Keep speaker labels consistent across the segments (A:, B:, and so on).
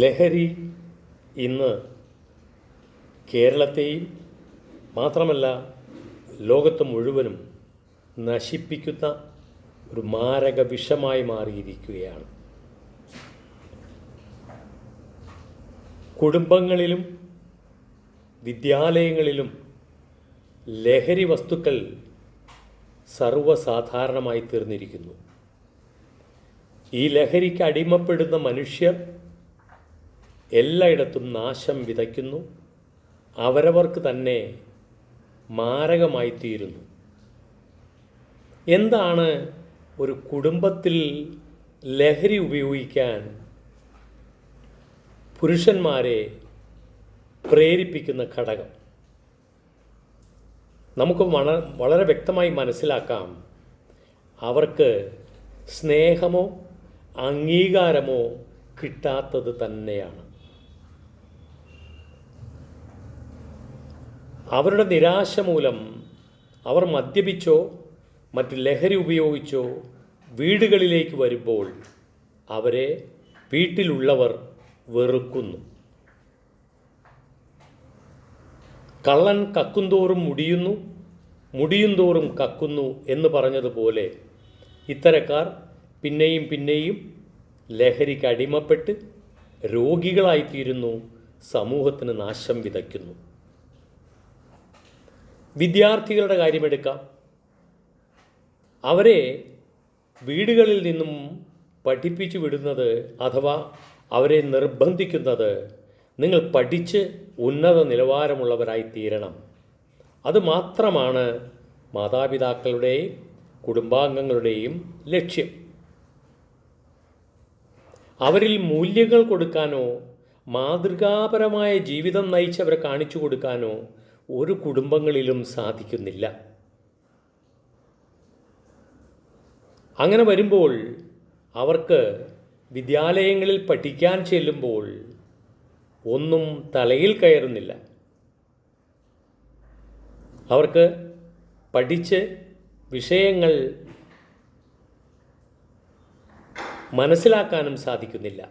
A: ലഹരി ഇന്ന് കേരളത്തെയും മാത്രമല്ല ലോകത്ത് മുഴുവനും നശിപ്പിക്കുന്ന ഒരു മാരക വിഷമായി മാറിയിരിക്കുകയാണ്. കുടുംബങ്ങളിലും വിദ്യാലയങ്ങളിലും ലഹരി വസ്തുക്കൾ സർവ്വസാധാരണമായി തീർന്നിരിക്കുന്നു. ഈ ലഹരിക്ക് അടിമപ്പെടുന്ന മനുഷ്യർ എല്ലായിടത്തും നാശം വിതയ്ക്കുന്നു, അവരവർക്ക് തന്നെ മാരകമായി തീരുന്നു. എന്താണ് ഒരു കുടുംബത്തിൽ ലഹരി ഉപയോഗിക്കാൻ പുരുഷന്മാരെ പ്രേരിപ്പിക്കുന്ന ഘടകം? നമുക്ക് വളരെ വ്യക്തമായി മനസ്സിലാക്കാം. അവർക്ക് സ്നേഹമോ അംഗീകാരമോ കിട്ടാത്തത് തന്നെയാണ്. അവരുടെ നിരാശ മൂലം അവർ മദ്യപിച്ചോ മറ്റ് ലഹരി ഉപയോഗിച്ചോ വീടുകളിലേക്ക് വരുമ്പോൾ അവരെ വീട്ടിലുള്ളവർ വെറുക്കുന്നു. കള്ളൻ കക്കുന്തോറും മുടിയുന്നു, മുടിയുന്തോറും കക്കുന്നു എന്ന് പറഞ്ഞതുപോലെ ഇത്തരക്കാർ പിന്നെയും പിന്നെയും ലഹരിക്ക് അടിമപ്പെട്ട് രോഗികളായിത്തീരുന്നു, സമൂഹത്തിന് നാശം വിതയ്ക്കുന്നു. വിദ്യാർത്ഥികളുടെ കാര്യമെടുക്കാം. അവരെ വീടുകളിൽ നിന്നും പഠിപ്പിച്ചു വിടുന്നത് അഥവാ അവരെ നിർബന്ധിക്കുന്നത് നിങ്ങൾ പഠിച്ച് ഉന്നത നിലവാരമുള്ളവരായി തീരണം. അതുമാത്രമാണ് മാതാപിതാക്കളുടെയും കുടുംബാംഗങ്ങളുടെയും ലക്ഷ്യം. അവരിൽ മൂല്യങ്ങൾ കൊടുക്കാനോ മാതൃകാപരമായ ജീവിതം നയിച്ചവരെ കാണിച്ചു കൊടുക്കാനോ ഒരു കുടുംബങ്ങളിലും സാധിക്കുന്നില്ല. അങ്ങനെ വരുമ്പോൾ അവർക്ക് വിദ്യാലയങ്ങളിൽ പഠിക്കാൻ ചെല്ലുമ്പോൾ ഒന്നും തലയിൽ കയറുന്നില്ല. അവർക്ക് പഠിച്ച് വിഷയങ്ങൾ മനസ്സിലാക്കാനും സാധിക്കുന്നില്ല.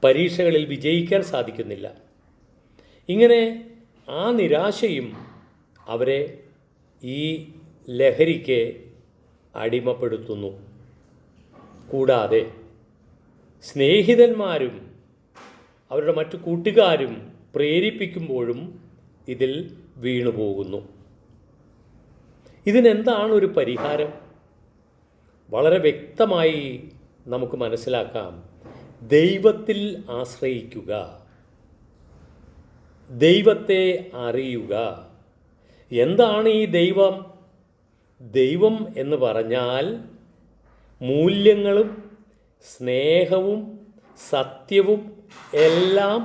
A: പരീക്ഷകളിൽ വിജയിക്കാൻ സാധിക്കുന്നില്ല. ഇങ്ങനെ ആ നിരാശയും അവരെ ഈ ലഹരിക്ക് അടിമപ്പെടുത്തുന്നു. കൂടാതെ സ്നേഹിതന്മാരും അവരുടെ മറ്റു കൂട്ടുകാരും പ്രേരിപ്പിക്കുമ്പോഴും ഇതിൽ വീണുപോകുന്നു. ഇതിനെന്താണ് ഒരു പരിഹാരം? വളരെ വ്യക്തമായി നമുക്ക് മനസ്സിലാക്കാം. ദൈവത്തിൽ ആശ്രയിക്കുക, ദൈവത്തെ അറിയുക. എന്താണ് ഈ ദൈവം? ദൈവം എന്ന് പറഞ്ഞാൽ മൂല്യങ്ങളും സ്നേഹവും സത്യവും എല്ലാം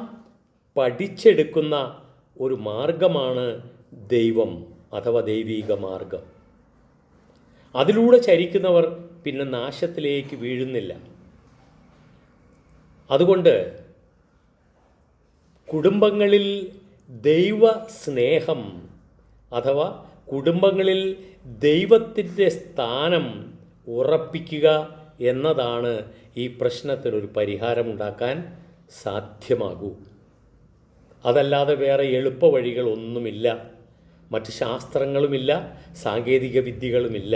A: പഠിച്ചെടുക്കുന്ന ഒരു മാർഗമാണ് ദൈവം അഥവാ ദൈവിക മാർഗം. അതിലൂടെ ചരിക്കുന്നവർ പിന്നെ നാശത്തിലേക്ക് വീഴുന്നില്ല. അതുകൊണ്ട് കുടുംബങ്ങളിൽ ദൈവ സ്നേഹം അഥവാ കുടുംബങ്ങളിൽ ദൈവത്തിൻ്റെ സ്ഥാനം ഉറപ്പിക്കുക എന്നതാണ് ഈ പ്രശ്നത്തിനൊരു പരിഹാരമുണ്ടാക്കാൻ സാധ്യമാകൂ. അതല്ലാതെ വേറെ എളുപ്പ വഴികളൊന്നുമില്ല. മറ്റ് ശാസ്ത്രങ്ങളുമില്ല, സാങ്കേതിക വിദ്യകളുമില്ല.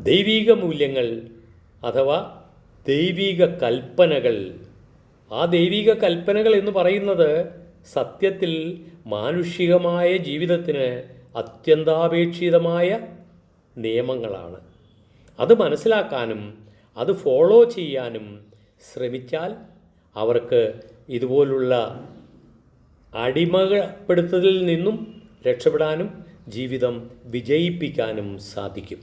A: ദൈവിക മൂല്യങ്ങൾ അഥവാ ദൈവിക കൽപ്പനകൾ, ആ ദൈവിക കൽപ്പനകൾ എന്ന് പറയുന്നത് സത്യത്തിൽ മാനുഷികമായ ജീവിതത്തിന് അത്യന്താപേക്ഷിതമായ നിയമങ്ങളാണ്. അത് മനസ്സിലാക്കാനും അത് ഫോളോ ചെയ്യാനും ശ്രമിച്ചാൽ അവർക്ക് ഇതുപോലുള്ള അടിമപ്പെടുത്തലിൽ നിന്നും രക്ഷപ്പെടാനും ജീവിതം വിജയിപ്പിക്കാനും സാധിക്കും.